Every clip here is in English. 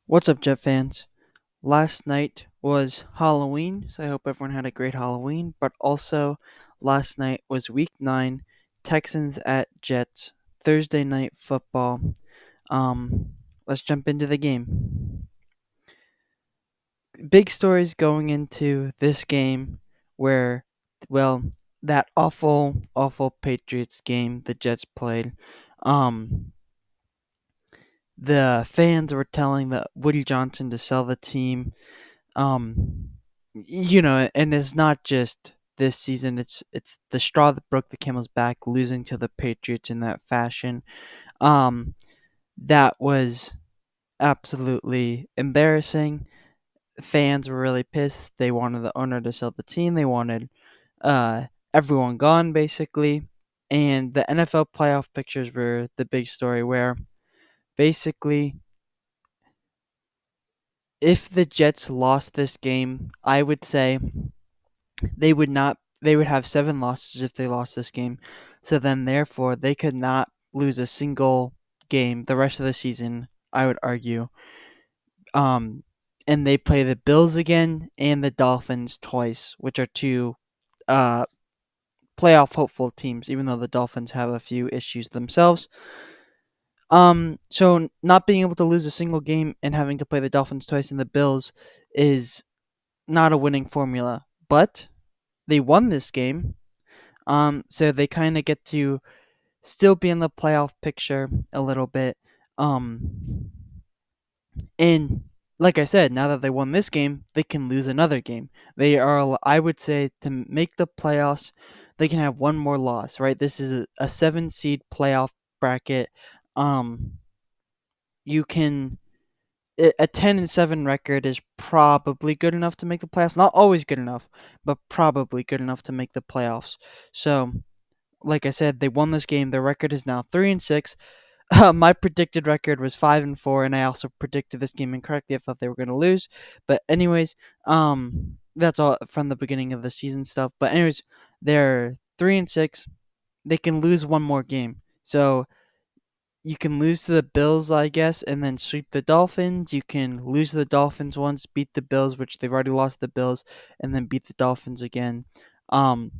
What's up, Jet fans? Last night was Halloween, so I hope everyone had a great Halloween. But also, last night was Week 9, Texans at Jets, Thursday night football. Um, let's jump into the game. Big stories going into this game where, well, that awful Patriots game the Jets played. Um, the fans were telling the Woody Johnson to sell the team. um and it's not just this season, it's the straw that broke the camel's back, losing to the Patriots in that fashion. That was absolutely embarrassing. Fans were really pissed. They wanted the owner to sell the team. They wanted uh everyone gone, basically. And the NFL playoff pictures were the big story, where basically, if the Jets lost this game, I would say they would have 7 losses if they lost this game. So then therefore they could not lose a single game the rest of the season, I would argue. Um and they play the Bills again and the Dolphins twice, which are two uh playoff hopeful teams, even though the Dolphins have a few issues themselves. So not being able to lose a single game and having to play the Dolphins twice and the Bills is not a winning formula. But they won this game. So they kind of get to still be in the playoff picture a little bit. Um, and like I said, now that they won this game, they can lose another game. They are, I would say, to make the playoffs, they can have one more loss. Right, this is a 7 seed playoff bracket. Um, you can a 10-7 record is probably good enough to make the playoffs. Not always good enough, but probably good enough to make the playoffs. So like I said, they won this game. Their record is now 3-6. My predicted record was 5-4, and I also predicted this game incorrectly. I thought they were going to lose, but anyways, that's all from the beginning of the season stuff. But anyways, they're 3-6. They can lose one more game, so you can lose to the Bills, I guess, and then sweep the Dolphins. You can lose to the Dolphins once, beat the Bills, which they've already lost to the Bills, and then beat the Dolphins again. Um,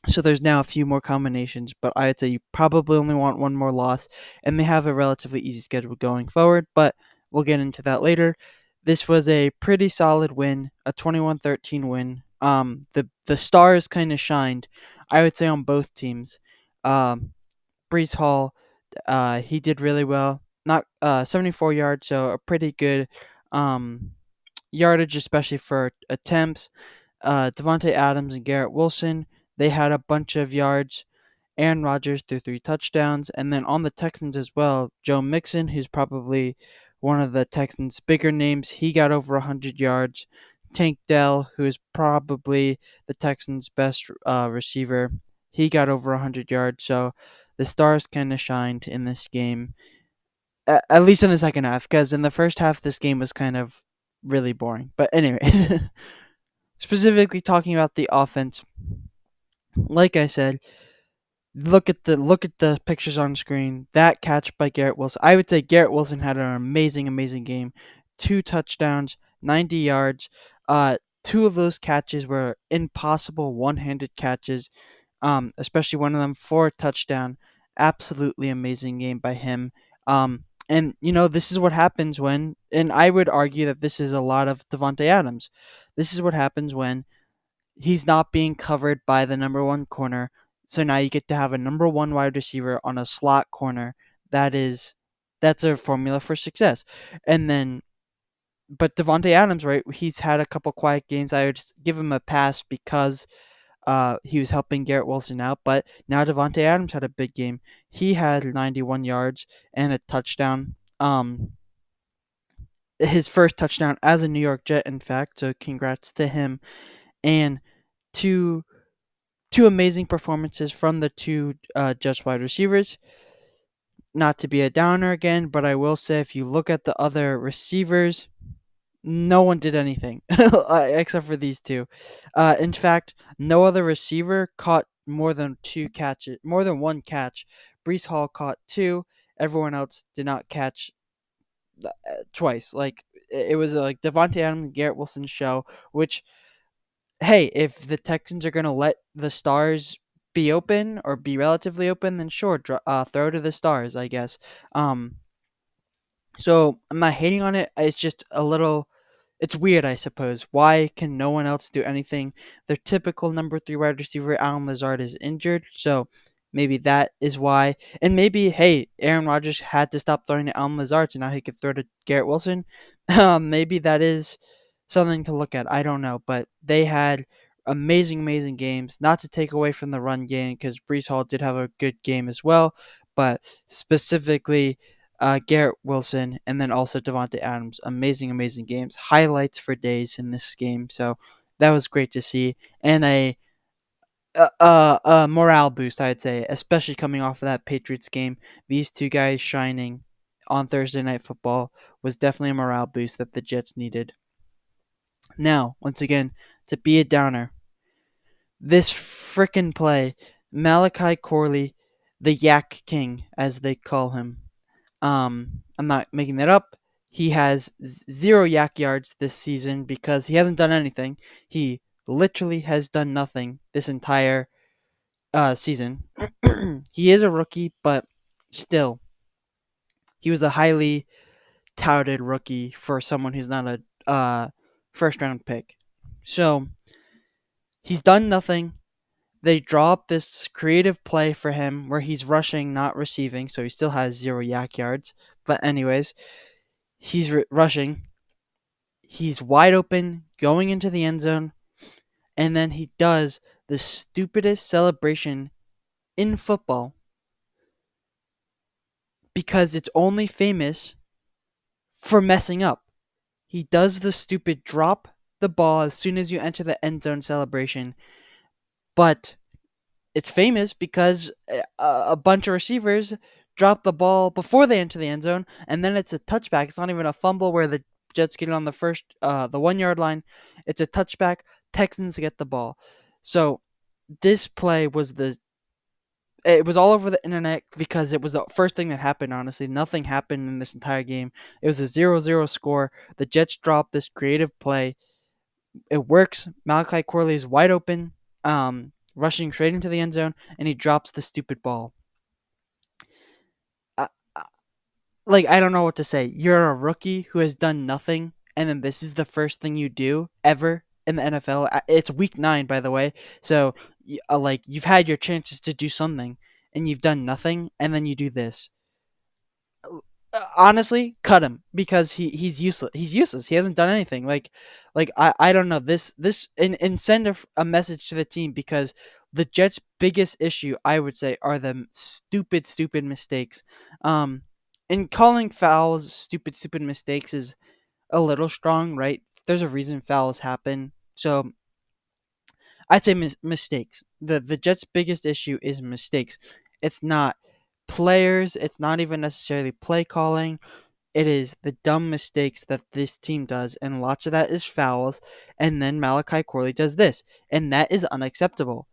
so there's now a few more combinations, but I'd say you probably only want one more loss, and they have a relatively easy schedule going forward, but we'll get into that later. This was a pretty solid win, a 21-13 win. The stars kind of shined, I would say, on both teams. Brees Hall, he did really well. Not 74 yards, so a pretty good um, yardage, especially for attempts. Devontae Adams and Garrett Wilson, they had a bunch of yards. Aaron Rodgers threw 3 touchdowns. And then on the Texans as well, Joe Mixon, who's probably one of the Texans' bigger names, he got over 100 yards. Tank Dell, who is probably the Texans' best receiver, he got over 100 yards. So the stars kind of shined in this game, at least in the second half, because in the first half, this game was kind of really boring. But, anyways, specifically talking about the offense, like I said, look at the pictures on screen. That catch by Garrett Wilson. I would say Garrett Wilson had an amazing game. 2 touchdowns, 90 yards. Two of those catches were impossible one-handed catches. Especially one of them for a touchdown. Absolutely amazing game by him. And this is what happens when, and I would argue that this is a lot of Devontae Adams. This is what happens when he's not being covered by the number one corner. So now you get to have a number one wide receiver on a slot corner. That's a formula for success. And then, but Devontae Adams, right? He's had a couple quiet games. I would just give him a pass because he was helping Garrett Wilson out. But now Devontae Adams had a big game. He had 91 yards and a touchdown. His first touchdown as a New York Jet, in fact. So congrats to him. And two amazing performances from the two Jets wide receivers. Not to be a downer again, but I will say if you look at the other receivers, no one did anything except for these two. In fact, no other receiver caught more than one catch. Brees Hall caught two. Everyone else did not catch twice. Like it was like Devontae Adams and Garrett Wilson's show. Which, hey, if the Texans are gonna let the stars be open or be relatively open, then sure, throw to the stars, I guess. Um, so I'm not hating on it. It's just a little. It's weird, I suppose. Why can no one else do anything? Their typical number three wide receiver, Alan Lazard, is injured, so maybe that is why. And maybe, hey, Aaron Rodgers had to stop throwing to Alan Lazard, so now he could throw to Garrett Wilson. Maybe that is something to look at. I don't know, but they had amazing, amazing games. Not to take away from the run game, because Brees Hall did have a good game as well, but specifically Garrett Wilson, and then also Devontae Adams. Amazing, amazing games. Highlights for days in this game. So that was great to see, and a morale boost, I'd say, especially coming off of that Patriots game. These two guys shining on Thursday Night Football was definitely a morale boost that the Jets needed. Now, once again, to be a downer, this frickin' play, Malachi Corley, the Yak King, as they call him. I'm not making that up. He has zero yak yards this season because he hasn't done anything. He literally has done nothing this entire season. He is a rookie, but still, he was a highly touted rookie for someone who's not a first round pick. So he's done nothing. They draw up this creative play for him where he's rushing, not receiving, so he still has zero yak yards. But anyways, he's rushing. He's wide open, going into the end zone, and then he does the stupidest celebration in football because it's only famous for messing up. He does the stupid drop the ball as soon as you enter the end zone celebration, but it's famous because a bunch of receivers drop the ball before they enter the end zone, and then it's a touchback. It's not even a fumble where the Jets get it on the first, the 1 yard line. It's a touchback. Texans get the ball. So this play was it was all over the internet because it was the first thing that happened. Honestly, nothing happened in this entire game. It was a 0-0 score. The Jets dropped this creative play. It works. Malachi Corley is wide open, rushing straight into the end zone, and he drops the stupid ball. I, like, I don't know what to say. You're a rookie who has done nothing, and then this is the first thing you do ever in the NFL. It's week 9, by the way, so like you've had your chances to do something, and you've done nothing, and then you do this. Honestly, cut him because he's useless. He's useless. He hasn't done anything. I don't know this and send a message to the team because the Jets' biggest issue, I would say, are the stupid mistakes. Um, and calling fouls stupid mistakes is a little strong, right? There's a reason fouls happen. So I'd say mistakes. The Jets' biggest issue is mistakes. It's not players. It's not even necessarily play calling. It is the dumb mistakes that this team does, and lots of that is fouls. And then Malachi Corley does this, and that is unacceptable.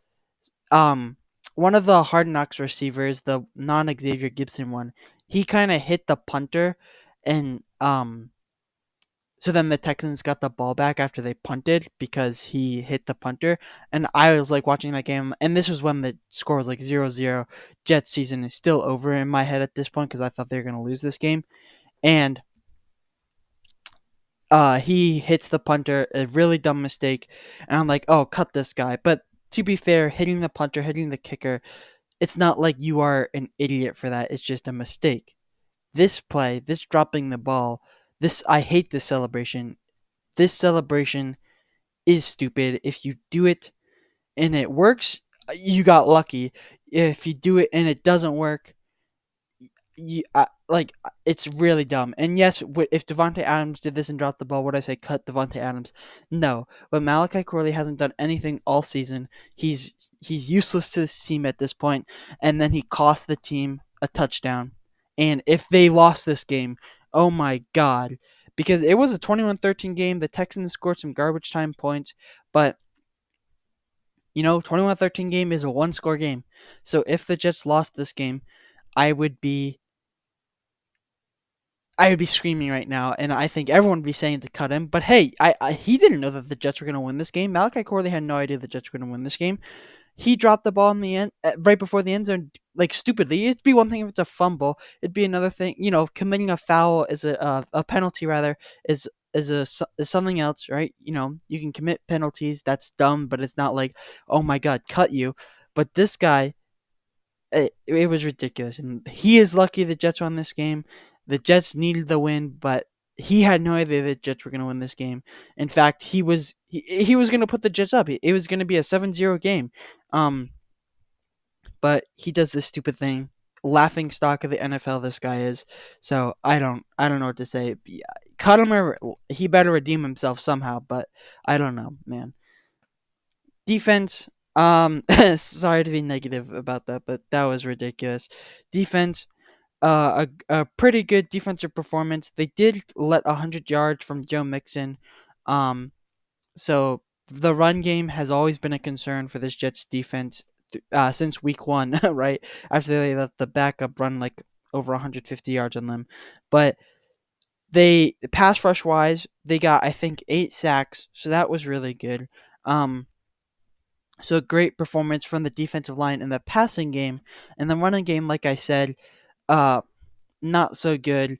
Um, One of the Hard Knocks receivers, the non Xavier Gibson one, he kind of hit the punter, and so then the Texans got the ball back after they punted because he hit the punter. And I was like watching that game, and this was when the score was like 0-0. Jets season is still over in my head at this point because I thought they were going to lose this game. And he hits the punter, a really dumb mistake. And I'm like, oh, cut this guy. But to be fair, hitting the punter, hitting the kicker, it's not like you are an idiot for that. It's just a mistake. This play, this dropping the ball, I hate this celebration. This celebration is stupid. If you do it and it works, you got lucky. If you do it and it doesn't work, it's really dumb. And yes, if Devontae Adams did this and dropped the ball, would I say cut Devontae Adams? No, but Malachi Corley hasn't done anything all season. He's useless to this team at this point, and then he cost the team a touchdown. And if they lost this game, oh my god, because it was a 21-13 game. The Texans scored some garbage time points, but 21-13 game is a one-score game. So if the Jets lost this game, I would be I would be screaming right now, and I think everyone would be saying to cut him. But hey, he didn't know that the Jets were going to win this game. Malachi Corley had no idea the Jets were going to win this game. He dropped the ball in the end, right before the end zone, like stupidly. It'd be one thing if it's a fumble. It'd be another thing. Committing a foul is a penalty rather is something else, right? You can commit penalties. That's dumb, but it's not like, oh my god, cut you. But this guy, it was ridiculous, and he is lucky the Jets won this game. The Jets needed the win, but he had no idea the Jets were going to win this game. In fact, he was going to put the Jets up. It was going to be a 7-0 game. Um, but he does this stupid thing. Laughing stock of the NFL, this guy is. So I don't know what to say. Yeah, cut him or he better redeem himself somehow. But I don't know, man. Defense. Sorry to be negative about that, but that was ridiculous. Defense. A pretty good defensive performance. They did let 100 yards from Joe Mixon. Um, so the run game has always been a concern for this Jets defense since week one, right? After they let the backup run like over 150 yards on them. But they pass rush wise, they got I think 8 sacks, so that was really good. Um, so great performance from the defensive line in the passing game, and the running game, like I said, uh, not so good.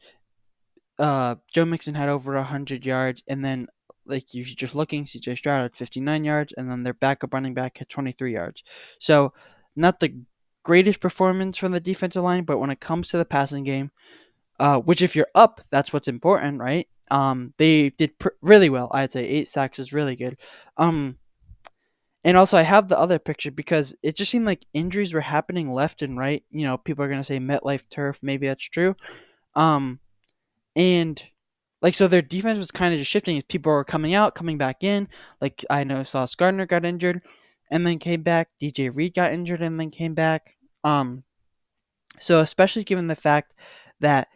Joe Mixon had over 100 yards, and then like you just looking, CJ Stroud had 59 yards, and then their backup running back had 23 yards. So not the greatest performance from the defensive line, but when it comes to the passing game, which if you're up, that's what's important, right? They did really well. I'd say 8 sacks is really good. Um, and also I have the other picture because it just seemed like injuries were happening left and right. People are gonna say MetLife turf, maybe that's true. Um, and like so their defense was kind of just shifting as people were coming out, coming back in. Like I know Sauce Gardner got injured and then came back. DJ Reed got injured and then came back. So especially given the fact that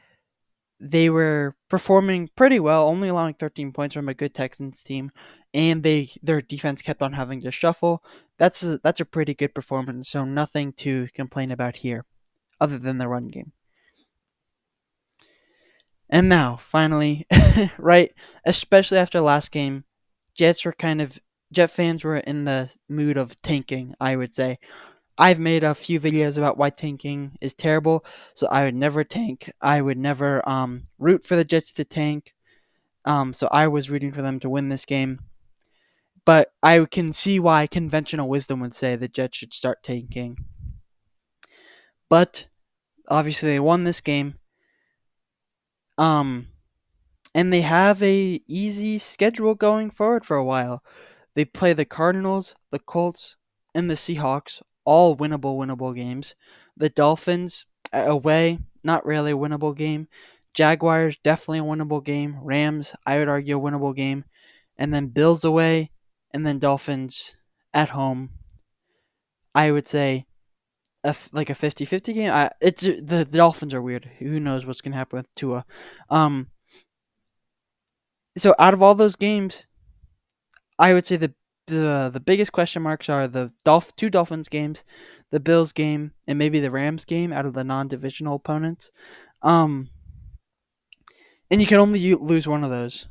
they were performing pretty well, only allowing 13 points from a good Texans team, and their defense kept on having to shuffle. That's a pretty good performance. So nothing to complain about here, other than the run game. And now, finally, right, especially after last game, Jet fans were in the mood of tanking, I would say. I've made a few videos about why tanking is terrible, so I would never tank. I would never root for the Jets to tank. So I was rooting for them to win this game. But I can see why conventional wisdom would say the Jets should start tanking. But obviously they won this game. Um and they have a easy schedule going forward for a while. They play the Cardinals, the Colts, and the Seahawks, all winnable games. The Dolphins away, not really a winnable game. Jaguars, definitely a winnable game. Rams, I would argue a winnable game. And then Bills away, and then Dolphins at home. I would say like a 50-50 game. The Dolphins are weird. Who knows what's going to happen with Tua. Um, so out of all those games, I would say the biggest question marks are the two Dolphins games, the Bills game, and maybe the Rams game out of the non-divisional opponents. Um, and you can only lose one of those.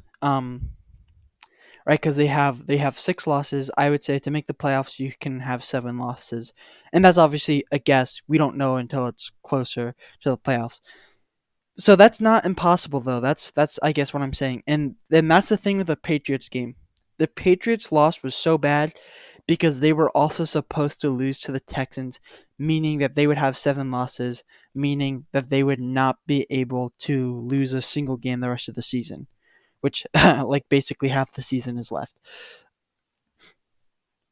Right? Because they have 6 losses. I would say to make the playoffs, you can have 7 losses, and that's obviously a guess. We don't know until it's closer to the playoffs. So that's not impossible though. That's I guess what I'm saying. And then that's the thing with the Patriots game. The Patriots loss was so bad because they were also supposed to lose to the Texans, meaning that they would have 7 losses, meaning that they would not be able to lose a single game the rest of the season, which like basically half the season is left.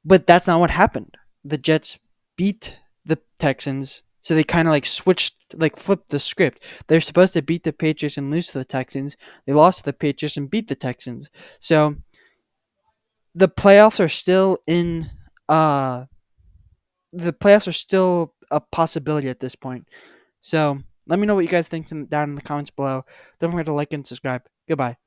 But that's not what happened. The Jets beat the Texans, so they kind of like flipped the script. They're supposed to beat the Patriots and lose to the Texans. They lost to the Patriots and beat the Texans. So the playoffs are still in. Uh, the playoffs are still a possibility at this point. So let me know what you guys think down in the comments below. Don't forget to like and subscribe. Goodbye.